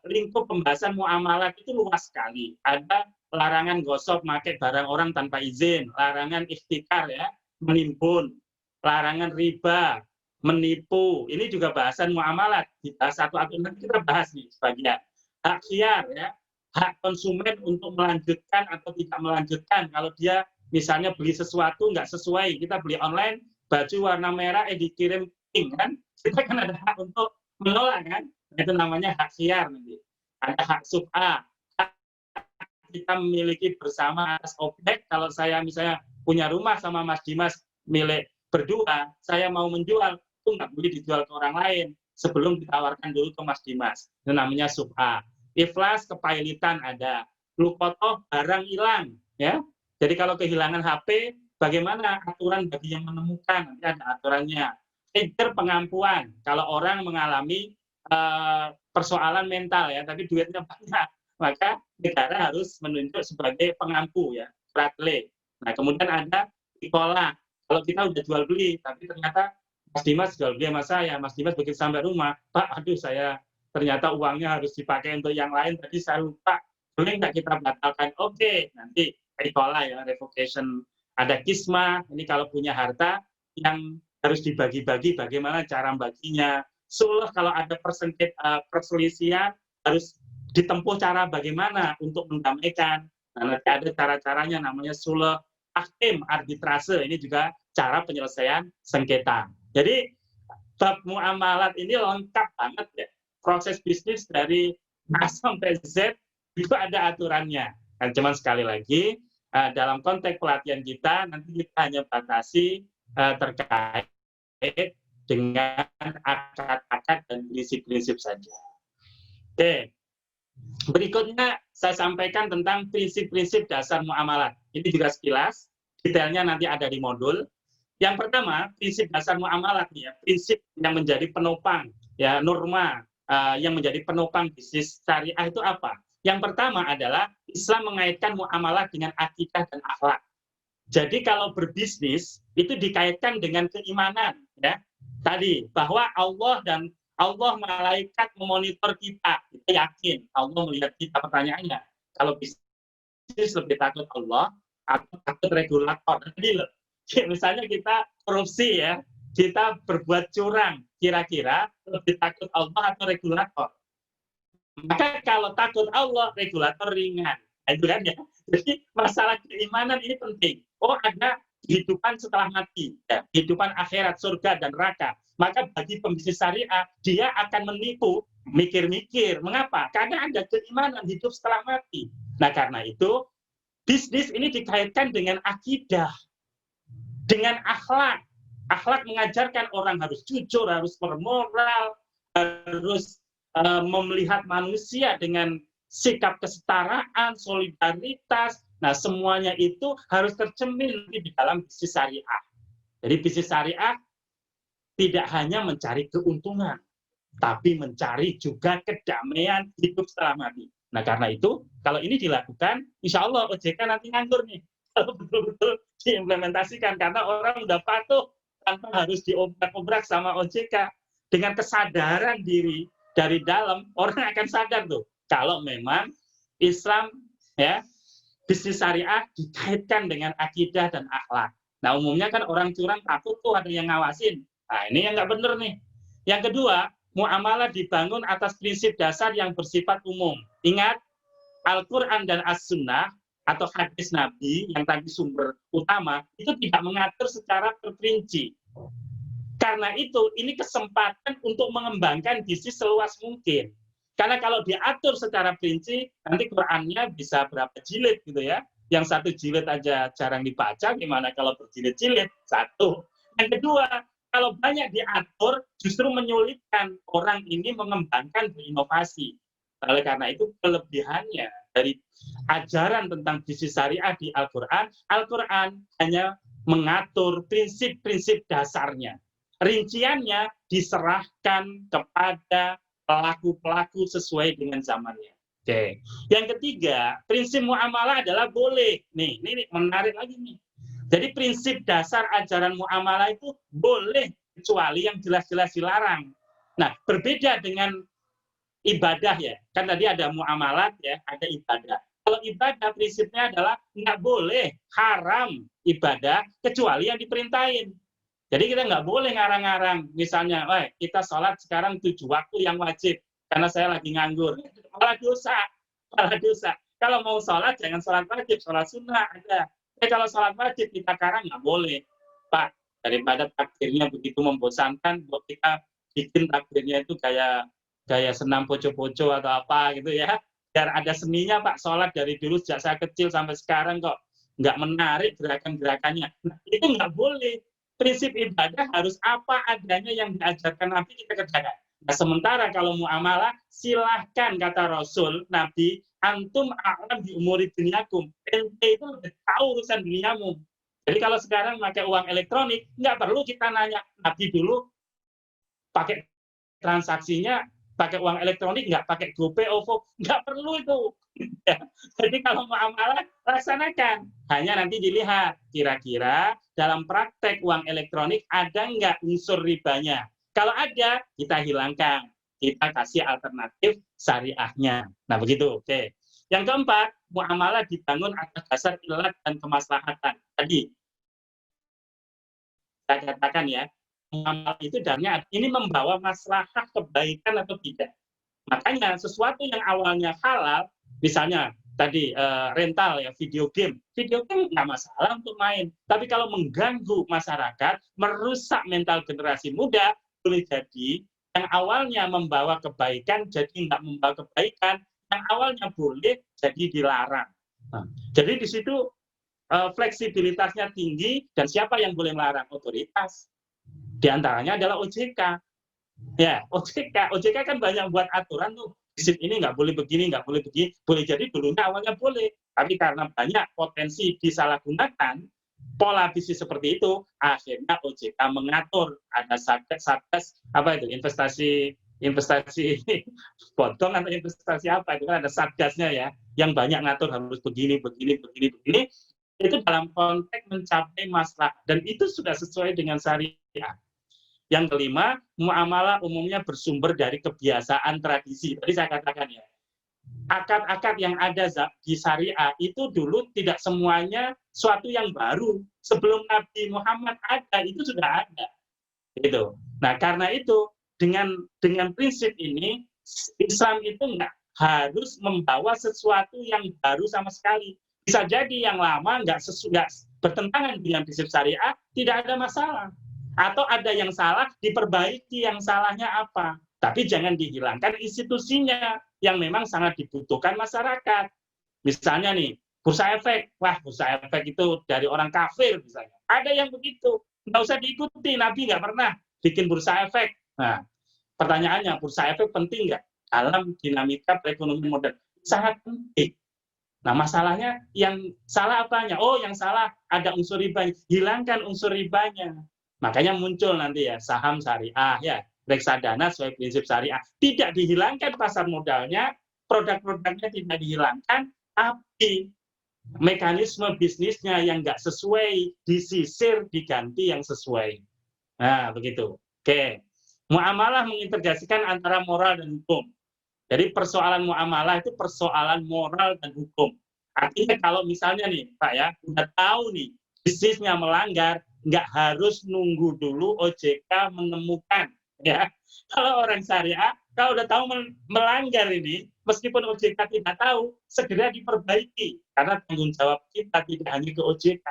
lingkup pembahasan muamalat itu luas sekali. Ada larangan gosok, pakai barang orang tanpa izin, larangan ikhtikar ya, menimbun, larangan riba, menipu. Ini juga bahasan muamalat. Dibahas satu-satu, nanti kita bahas nih sebagian. Hak khiyar ya, hak konsumen untuk melanjutkan atau tidak melanjutkan. Kalau dia misalnya beli sesuatu nggak sesuai, kita beli online, baju warna merah, dikirim pink kan, kita kan ada hak untuk menolak kan, itu namanya hak khiyar nanti. Ada hak sub'a, kita memiliki bersama atas objek. Kalau saya misalnya punya rumah sama Mas Dimas milik berdua, saya mau menjual, itu nggak boleh dijual ke orang lain sebelum ditawarkan dulu ke Mas Dimas. Itu namanya sub'a. Iflas, kepailitan ada. Lukotoh, barang hilang. Ya. Jadi kalau kehilangan HP, bagaimana aturan bagi yang menemukan? Nanti ada aturannya. Inter pengampuan. Kalau orang mengalami persoalan mental ya, tapi duitnya banyak, maka negara harus menunjuk sebagai pengampu ya, pratle. Nah, kemudian ada ikola. Kalau kita udah jual beli, tapi ternyata Mas Dimas jual beli sama saya, Mas Dimas begitu sampai rumah, Pak, aduh saya ternyata uangnya harus dipakai untuk yang lain, tadi saya lupa, boleh nggak kita batalkan? Oke, nanti ikola ya, revocation. Ada kisma, ini kalau punya harta yang harus dibagi-bagi, bagaimana cara baginya. Suluh, kalau ada perselisihan, harus ditempuh cara bagaimana untuk mendamaikan. Nah, nanti ada cara-caranya namanya suluh, hakim, arbitrase, ini juga cara penyelesaian sengketa. Jadi, bab muamalat ini lengkap banget ya. Proses bisnis dari A sampai Z itu ada aturannya. Dan cuman sekali lagi, dalam konteks pelatihan kita, nanti kita hanya batasi terkait dengan akad-akad dan prinsip-prinsip saja. Oke. Berikutnya saya sampaikan tentang prinsip-prinsip dasar muamalat. Ini juga sekilas, detailnya nanti ada di modul. Yang pertama, prinsip dasar muamalat ya, prinsip yang menjadi penopang ya, norma yang menjadi penopang bisnis syariah itu apa? Yang pertama adalah Islam mengaitkan muamalah dengan akidah dan akhlak. Jadi kalau berbisnis itu dikaitkan dengan keimanan ya. Tadi bahwa Allah dan Allah malaikat memonitor kita yakin Allah melihat kita. Pertanyaannya, kalau bisnis lebih takut Allah atau takut regulator? Jadi misalnya kita korupsi ya, kita berbuat curang, kira-kira lebih takut Allah atau regulator? Maka kalau takut Allah, regulator ringan. Itu kan ya. Jadi masalah keimanan ini penting. Oh, ada kehidupan setelah mati, ya, kehidupan akhirat, surga dan neraka. Maka bagi pembisnis syariah, dia akan menipu, mikir-mikir. Mengapa? Karena ada keimanan hidup setelah mati. Nah, karena itu, bisnis ini dikaitkan dengan akidah, dengan akhlak. Akhlak mengajarkan orang harus jujur, harus bermoral, harus melihat manusia dengan sikap kesetaraan, solidaritas. Nah, semuanya itu harus tercermin di dalam bisnis syariah. Jadi bisnis syariah tidak hanya mencari keuntungan, tapi mencari juga kedamaian hidup setelah mati. Nah, karena itu, kalau ini dilakukan, insya Allah OJK nanti nganggur nih. Kalau betul-betul diimplementasikan, karena orang udah patuh tanpa harus diobrak-obrak sama OJK. Dengan kesadaran diri dari dalam, orang akan sadar tuh, kalau memang Islam, ya, bisnis syariah dikaitkan dengan akidah dan akhlak. Nah, umumnya kan orang curang takut tuh ada yang ngawasin. Nah, ini yang nggak benar nih. Yang kedua, muamalah dibangun atas prinsip dasar yang bersifat umum. Ingat, Al-Quran dan As-Sunnah atau hadis Nabi yang tadi sumber utama, itu tidak mengatur secara terperinci. Karena itu, ini kesempatan untuk mengembangkan bisnis seluas mungkin. Karena kalau diatur secara perinci, nanti Qurannya bisa berapa jilid gitu ya. Yang satu jilid aja jarang dibaca, gimana kalau berjilid-jilid? Satu. Yang kedua, kalau banyak diatur, justru menyulitkan orang ini mengembangkan berinovasi. Oleh karena itu, kelebihannya dari ajaran tentang bisnis syariah di Al-Quran, Al-Quran hanya mengatur prinsip-prinsip dasarnya. Rinciannya diserahkan kepada pelaku-pelaku sesuai dengan zamannya. Oke. Yang ketiga, prinsip muamalah adalah boleh. Nih, ini menarik lagi nih. Jadi prinsip dasar ajaran muamalah itu boleh, kecuali yang jelas-jelas dilarang. Nah, berbeda dengan ibadah ya. Kan tadi ada muamalat ya, ada ibadah. Kalau ibadah prinsipnya adalah nggak boleh, haram ibadah, kecuali yang diperintahin. Jadi kita nggak boleh ngarang-ngarang, misalnya, kita sholat sekarang 7 waktu yang wajib, karena saya lagi nganggur. Malah dosa, malah dosa. Kalau mau sholat, jangan sholat wajib, sholat sunnah ada. Kalau sholat wajib, kita karang nggak boleh. Pak, daripada takbirnya begitu membosankan, buat kita bikin takbirnya itu kayak senam poco-poco atau apa gitu ya. Biar ada seninya, Pak, sholat dari dulu, sejak saya kecil sampai sekarang kok nggak menarik gerakan-gerakannya. Nah, itu nggak boleh. Prinsip ibadah harus apa adanya yang diajarkan Nabi kita kerjakan. Nah, sementara kalau muamalah, silahkan kata Rasul, Nabi, antum a'lam bi umuri dunyakum. Ente itu lebih tahu urusan duniamu. Jadi kalau sekarang pakai uang elektronik, nggak perlu kita nanya. Nabi dulu pakai transaksinya, pakai uang elektronik, nggak pakai GoPay, OVO, nggak perlu itu. Jadi kalau muamalah, laksanakan. Hanya nanti dilihat, kira-kira dalam praktek uang elektronik ada nggak unsur ribanya. Kalau ada, kita hilangkan. Kita kasih alternatif syariahnya. Nah, begitu. Oke. Yang keempat, muamalah dibangun atas dasar ilat dan kemaslahatan. Tadi, saya katakan ya, muamalah itu dasarnya ini membawa maslahat kebaikan atau tidak. Makanya sesuatu yang awalnya halal, misalnya tadi rental ya, video game nggak masalah untuk main. Tapi kalau mengganggu masyarakat, merusak mental generasi muda, boleh jadi yang awalnya membawa kebaikan jadi nggak membawa kebaikan, yang awalnya boleh jadi dilarang. Nah, jadi di situ fleksibilitasnya tinggi, dan siapa yang boleh melarang? Otoritas. Di antaranya adalah OJK. Ya, OJK kan banyak buat aturan tuh. Bisnis ini nggak boleh begini, nggak boleh begini. Boleh jadi dulunya awalnya boleh, tapi karena banyak potensi disalahgunakan, pola bisnis seperti itu, akhirnya OJK mengatur. Ada satgas apa itu, investasi bodong atau investasi apa itu kan ada satgasnya ya, yang banyak ngatur harus begini. Itu dalam konteks mencapai maslahat, dan itu sudah sesuai dengan syariah. Yang kelima, muamalah umumnya bersumber dari kebiasaan tradisi. Tadi saya katakan ya, akad-akad yang ada di syariah itu dulu tidak semuanya suatu yang baru. Sebelum Nabi Muhammad ada, itu sudah ada. Gitu. Nah, karena itu dengan prinsip ini, Islam itu nggak harus membawa sesuatu yang baru sama sekali. Bisa jadi yang lama nggak bertentangan dengan prinsip syariah, tidak ada masalah. Atau ada yang salah, diperbaiki yang salahnya apa. Tapi jangan dihilangkan institusinya yang memang sangat dibutuhkan masyarakat. Misalnya nih, bursa efek. Wah, bursa efek itu dari orang kafir misalnya. Ada yang begitu. Nggak usah diikuti. Nabi nggak pernah bikin bursa efek. Nah, pertanyaannya, bursa efek penting nggak dalam dinamika perekonomian modern? Sangat penting. Nah, masalahnya yang salah apanya? Oh, yang salah ada unsur ribanya. Hilangkan unsur ribanya. Makanya muncul nanti ya saham syariah, ya reksadana sesuai prinsip syariah. Tidak dihilangkan pasar modalnya, produk-produknya tidak dihilangkan, tapi mekanisme bisnisnya yang nggak sesuai disisir, diganti yang sesuai. Nah, begitu. Oke. Muamalah mengintegrasikan antara moral dan hukum. Jadi persoalan muamalah itu persoalan moral dan hukum. Artinya kalau misalnya nih Pak ya, udah tahu nih bisnisnya melanggar, nggak harus nunggu dulu OJK menemukan. Ya, kalau orang syariah, kalau udah tahu melanggar ini, meskipun OJK tidak tahu, segera diperbaiki. Karena tanggung jawab kita tidak hanya ke OJK,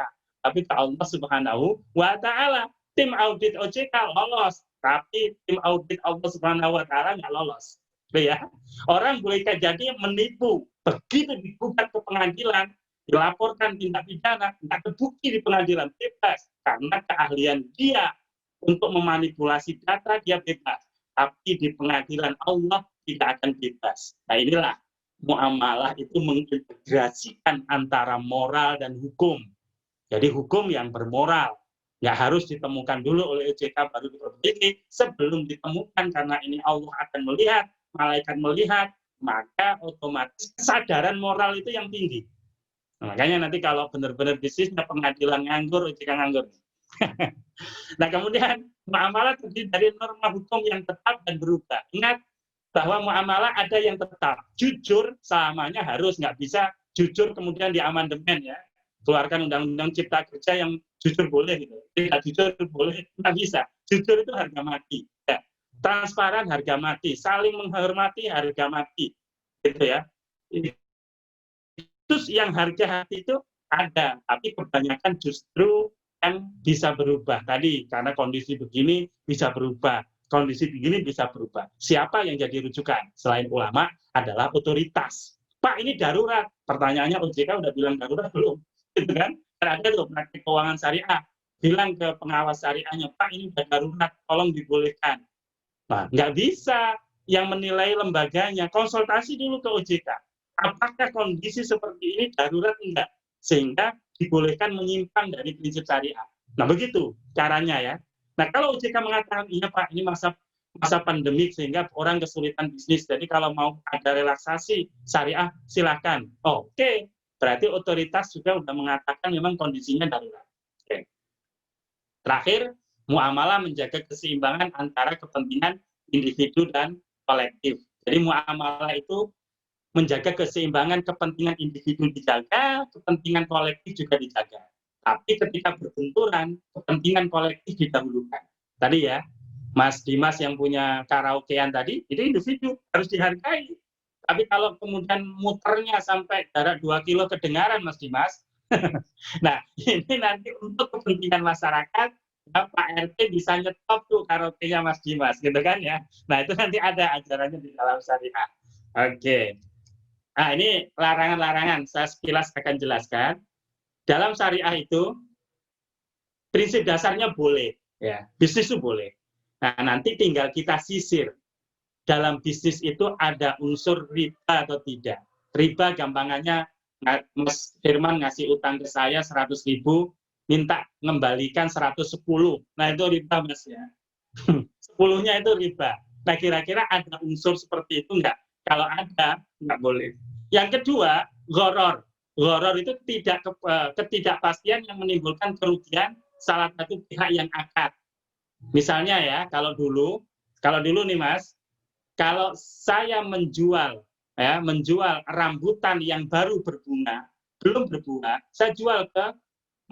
tapi ke Allah Subhanahu wa Ta'ala. Tim audit OJK lolos, tapi tim audit Allah Subhanahu wa Ta'ala nggak lolos. Ya, orang boleh jadi menipu, begitu digugat ke pengadilan, dilaporkan tindak pidana, nggak terbukti di pengadilan, bebas karena keahlian dia untuk memanipulasi data, dia bebas, tapi di pengadilan Allah tidak akan bebas. Nah, inilah muamalah itu mengintegrasikan antara moral dan hukum. Jadi hukum yang bermoral, nggak harus ditemukan dulu oleh OJK baru diperbaiki. Sebelum ditemukan, karena ini Allah akan melihat, malaikat melihat, maka otomatis kesadaran moral itu yang tinggi. Nah, makanya nanti kalau benar-benar bisnisnya pengadilan nganggur, OJK nganggur. Nah, kemudian muamalah terdiri dari norma hukum yang tetap dan berubah. Ingat bahwa muamalah ada yang tetap. Jujur selamanya harus, nggak bisa jujur kemudian diamandemen ya. Keluarkan undang-undang cipta kerja yang jujur boleh gitu. Tidak jujur boleh, nggak bisa. Jujur itu harga mati. Ya. Transparan harga mati, saling menghormati harga mati, gitu ya. Terus yang harga hati itu ada, tapi kebanyakan justru yang bisa berubah tadi karena kondisi begini bisa berubah, kondisi begini bisa berubah. Siapa yang jadi rujukan selain ulama adalah otoritas. Pak, ini darurat. Pertanyaannya OJK udah bilang darurat belum? Gitu kan? Ada tuh praktik keuangan syariah bilang ke pengawas syariahnya, Pak, ini udah darurat, tolong dibolehkan. Nah, nggak bisa yang menilai lembaganya, konsultasi dulu ke OJK. Apakah kondisi seperti ini darurat enggak? Sehingga dibolehkan menyimpang dari prinsip syariah. Nah, begitu caranya ya. Nah, kalau OJK mengatakan, iya Pak, ini masa pandemik sehingga orang kesulitan bisnis, jadi kalau mau ada relaksasi syariah, silakan. Oke, berarti otoritas juga sudah mengatakan memang kondisinya darurat. Oke. Terakhir, muamalah menjaga keseimbangan antara kepentingan individu dan kolektif. Jadi muamalah itu menjaga keseimbangan kepentingan individu dijaga, kepentingan kolektif juga dijaga. Tapi ketika berbenturan, kepentingan kolektif didahulukan. Tadi ya, Mas Dimas yang punya karaokean tadi, itu individu harus dihargai. Tapi kalau kemudian muternya sampai jarak 2 kilo kedengaran, Mas Dimas, nah, ini nanti untuk kepentingan masyarakat, ya, Pak RT bisa nyetop tuh karaoke-nya Mas Dimas, gitu kan ya. Nah, itu nanti ada ajarannya di dalam syariah. Oke. Nah, ini larangan-larangan, saya sekilas akan jelaskan. Dalam syariah itu, prinsip dasarnya boleh, ya, bisnis itu boleh. Nah, nanti tinggal kita sisir. Dalam bisnis itu ada unsur riba atau tidak. Riba gampangannya, Mas Firman ngasih utang ke saya 100.000, minta mengembalikan 110. Nah, itu riba, Mas ya. 10-nya itu riba. Nah, kira-kira ada unsur seperti itu enggak? Kalau ada, enggak boleh. Yang kedua, gharar. Gharar itu ketidakpastian yang menimbulkan kerugian salah satu pihak yang akad. Misalnya ya, kalau dulu nih Mas, kalau saya menjual rambutan yang baru berbunga, belum berbunga, saya jual ke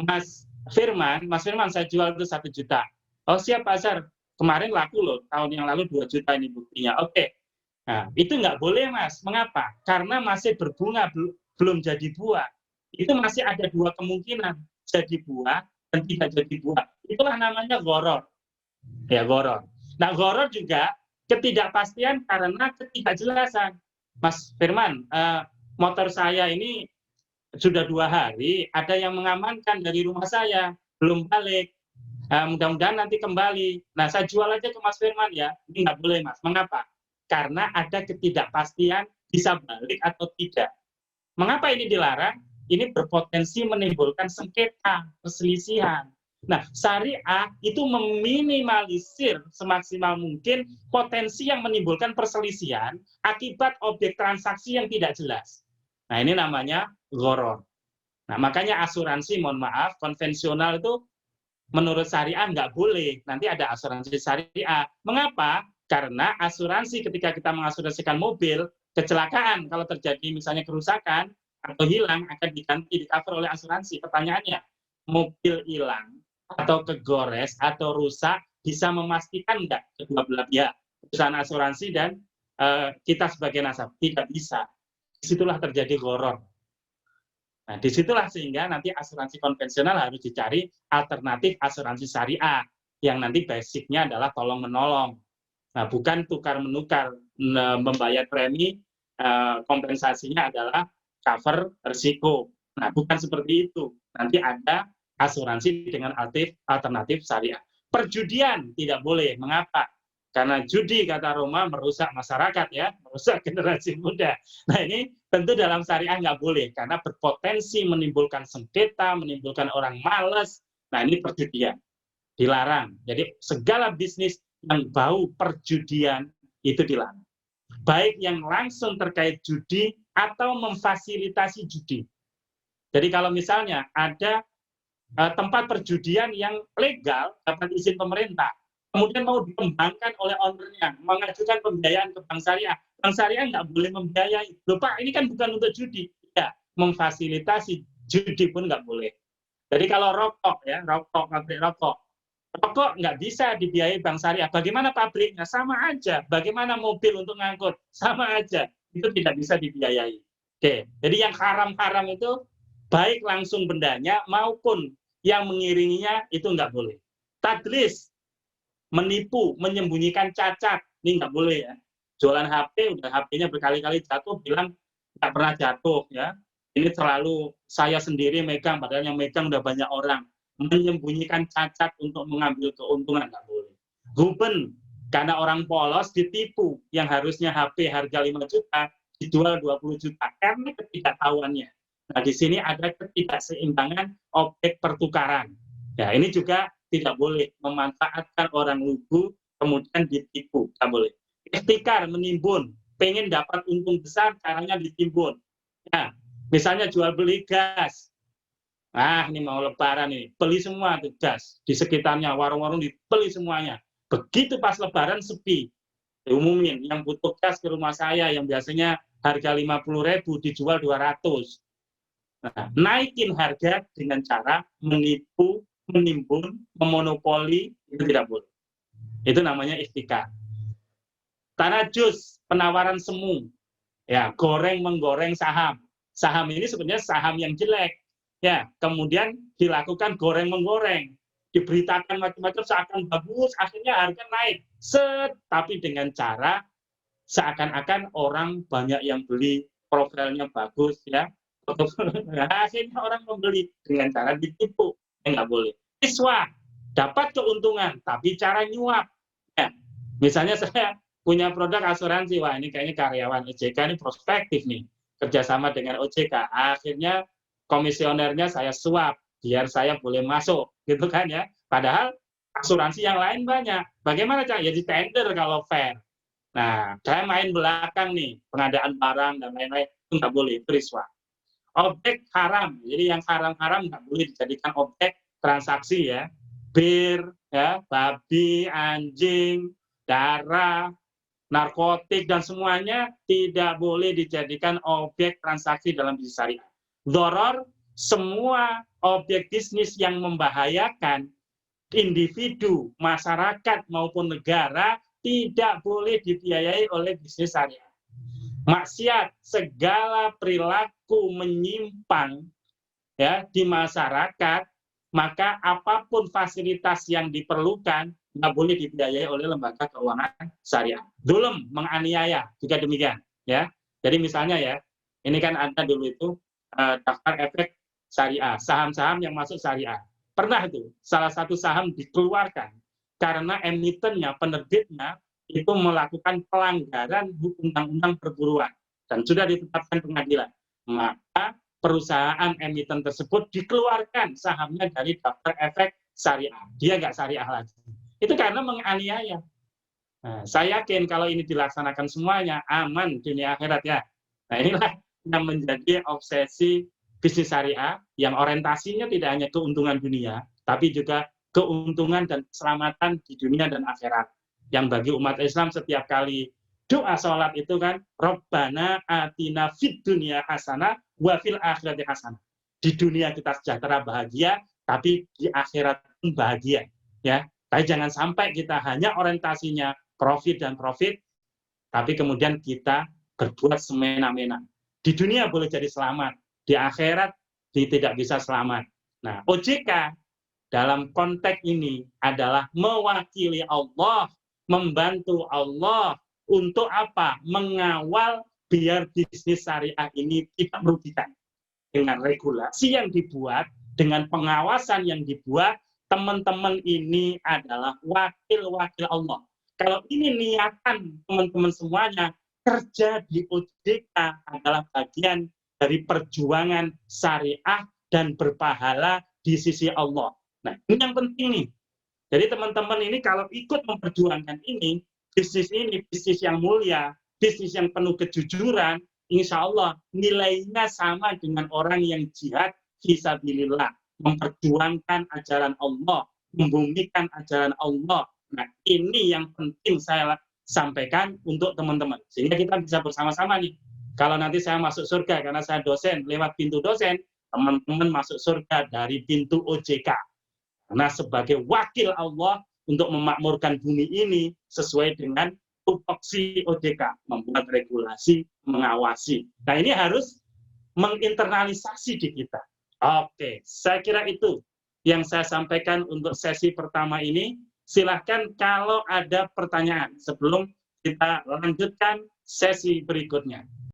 Mas Firman saya jual itu 1 juta. Oh siap Pak Azhar, kemarin laku loh, tahun yang lalu 2 juta ini buktinya. Oke. Nah, itu nggak boleh Mas. Mengapa? Karena masih berbunga, belum jadi buah. itu masih ada dua kemungkinan, jadi buah dan tidak jadi buah. Itulah namanya gharar. Ya, gharar. Nah, gharar juga ketidakpastian karena ketidakjelasan. Mas Firman, motor saya ini sudah 2 hari, ada yang mengamankan dari rumah saya, belum balik. Mudah-mudahan nanti kembali. Nah, saya jual aja ke Mas Firman ya. Ini nggak boleh, Mas. Mengapa? Karena ada ketidakpastian bisa balik atau tidak. Mengapa ini dilarang? Ini berpotensi menimbulkan sengketa, perselisihan. Nah, syariah itu meminimalisir semaksimal mungkin potensi yang menimbulkan perselisihan akibat objek transaksi yang tidak jelas. Nah, ini namanya gharar. Nah, makanya asuransi, mohon maaf, konvensional itu menurut syariah nggak boleh. Nanti ada asuransi syariah. Mengapa? Karena asuransi ketika kita mengasuransikan mobil, kecelakaan kalau terjadi misalnya kerusakan atau hilang akan diganti, di-cover oleh asuransi. Pertanyaannya, mobil hilang atau kegores atau rusak bisa memastikan nggak kedua belah pihak, perusahaan asuransi dan kita sebagai nasabah? Tidak bisa. Disitulah terjadi gharar. Nah, disitulah sehingga nanti asuransi konvensional harus dicari alternatif asuransi syariah yang nanti basicnya adalah tolong-menolong. Nah, bukan tukar-menukar, membayar premi, kompensasinya adalah cover risiko. Nah, bukan seperti itu. Nanti ada asuransi dengan alternatif syariah. Perjudian tidak boleh. Mengapa? Karena judi, kata Roma, merusak masyarakat, ya, merusak generasi muda. Nah, ini tentu dalam syariah nggak boleh, karena berpotensi menimbulkan sengketa, menimbulkan orang malas. Nah, ini perjudian. Dilarang. Jadi, segala bisnis yang bau perjudian itu dilarang. Baik yang langsung terkait judi atau memfasilitasi judi. Jadi, kalau misalnya ada tempat perjudian yang legal, dapat izin pemerintah, kemudian mau dikembangkan oleh ownernya, mengajukan pembiayaan ke bank syariah nggak boleh membiayai. Loh Pak, ini kan bukan untuk judi. Ya, memfasilitasi judi pun nggak boleh. Jadi kalau rokok, ya, pabrik rokok nggak bisa dibiayai bank syariah. Bagaimana pabriknya? Sama aja. Bagaimana mobil untuk ngangkut? Sama aja. Itu tidak bisa dibiayai. Oke, jadi yang haram-haram itu baik langsung bendanya maupun yang mengiringinya itu nggak boleh. Tadlis, menipu, menyembunyikan cacat, ini nggak boleh ya. Jualan HP, udah HP-nya berkali-kali jatuh, bilang nggak pernah jatuh ya. Ini selalu saya sendiri megang, padahal yang megang udah banyak orang. Menyembunyikan cacat untuk mengambil keuntungan nggak boleh. Guben, karena orang polos ditipu, yang harusnya HP harga 5 juta, dijual 20 juta, karena ketidaktahuannya. Nah, di sini ada ketidakseimbangan objek pertukaran. Ya, ini juga tidak boleh memanfaatkan orang lugu kemudian ditipu, tidak boleh. Ihtikar, menimbun, pengen dapat untung besar, caranya ditimbun. Ya, misalnya jual beli gas. Nah, ini mau lebaran ini, beli semua tuh gas di sekitarnya, warung-warung dibeli semuanya. Begitu pas lebaran sepi, diumumin yang butuh gas ke rumah saya yang biasanya harga 50.000 dijual 200. Nah, naikin harga dengan cara menipu, menimbun, memonopoli, itu tidak boleh. Itu namanya ihtikar. Tanajus, penawaran semu. Ya, menggoreng saham. Saham ini sebenarnya saham yang jelek. Ya, kemudian dilakukan goreng-menggoreng. Diberitakan macam-macam seakan bagus, akhirnya harga naik. Tapi dengan cara seakan-akan orang banyak yang beli, profilnya bagus, ya. Akhirnya orang membeli dengan cara ditipu. Nggak boleh. Iswa, dapat keuntungan, tapi cara nyuap. Ya, misalnya saya punya produk asuransi, wah ini kayaknya karyawan OJK ini prospektif nih, kerjasama dengan OJK. Akhirnya komisionernya saya suap, biar saya boleh masuk, gitu kan ya. Padahal asuransi yang lain banyak. Bagaimana cara? Ya di tender kalau fair. Nah, saya main belakang nih, pengadaan barang dan lain-lain, itu nggak boleh, itu riswa. Objek haram, jadi yang haram-haram nggak boleh dijadikan objek transaksi ya. Bir, ya, babi, anjing, darah, narkotik, dan semuanya tidak boleh dijadikan objek transaksi dalam bisnis syariah. Doror, semua objek bisnis yang membahayakan individu, masyarakat, maupun negara tidak boleh dibiayai oleh bisnis syariah. Maksiat, segala perilaku menyimpang ya di masyarakat, maka apapun fasilitas yang diperlukan nggak boleh dibiayai oleh lembaga keuangan syariah. Zulm, menganiaya juga demikian, ya. Jadi misalnya ya, ini kan ada dulu itu daftar efek syariah, saham-saham yang masuk syariah. Pernah itu salah satu saham dikeluarkan karena emitennya, penerbitnya itu melakukan pelanggaran undang-undang perburuan dan sudah ditetapkan pengadilan. Maka perusahaan emiten tersebut dikeluarkan sahamnya dari daftar efek syariah. Dia nggak syariah lagi. Itu karena menganiaya. Nah, saya yakin kalau ini dilaksanakan semuanya, aman dunia akhirat ya. Nah inilah yang menjadi obsesi bisnis syariah yang orientasinya tidak hanya keuntungan dunia, tapi juga keuntungan dan keselamatan di dunia dan akhirat. Yang bagi umat Islam setiap kali doa sholat itu kan, Rabbana atina fid dunya hasanah wa fil akhirati hasanah. Di dunia kita sejahtera bahagia, tapi di akhirat pun bahagia. Ya, tapi jangan sampai kita hanya orientasinya profit dan profit, tapi kemudian kita berbuat semena-mena. Di dunia boleh jadi selamat, di akhirat tidak bisa selamat. Nah, OJK dalam konteks ini adalah mewakili Allah, membantu Allah untuk apa? Mengawal biar bisnis syariah ini tidak merugikan. Dengan regulasi yang dibuat, dengan pengawasan yang dibuat, teman-teman ini adalah wakil-wakil Allah. Kalau ini niatan teman-teman semuanya, kerja di OJK adalah bagian dari perjuangan syariah dan berpahala di sisi Allah. Nah, ini yang penting nih. Jadi teman-teman ini kalau ikut memperjuangkan ini bisnis yang mulia, bisnis yang penuh kejujuran, insya Allah nilainya sama dengan orang yang jihad fisabilillah, memperjuangkan ajaran Allah, membumikan ajaran Allah. Nah, ini yang penting saya sampaikan untuk teman-teman. Sehingga kita bisa bersama-sama nih. Kalau nanti saya masuk surga, karena saya dosen, lewat pintu dosen, teman-teman masuk surga dari pintu OJK. Karena sebagai wakil Allah untuk memakmurkan bumi ini sesuai dengan tupoksi OJK, membuat regulasi, mengawasi. Nah, ini harus menginternalisasi di kita. Oke, saya kira itu yang saya sampaikan untuk sesi pertama ini. Silahkan kalau ada pertanyaan sebelum kita lanjutkan sesi berikutnya.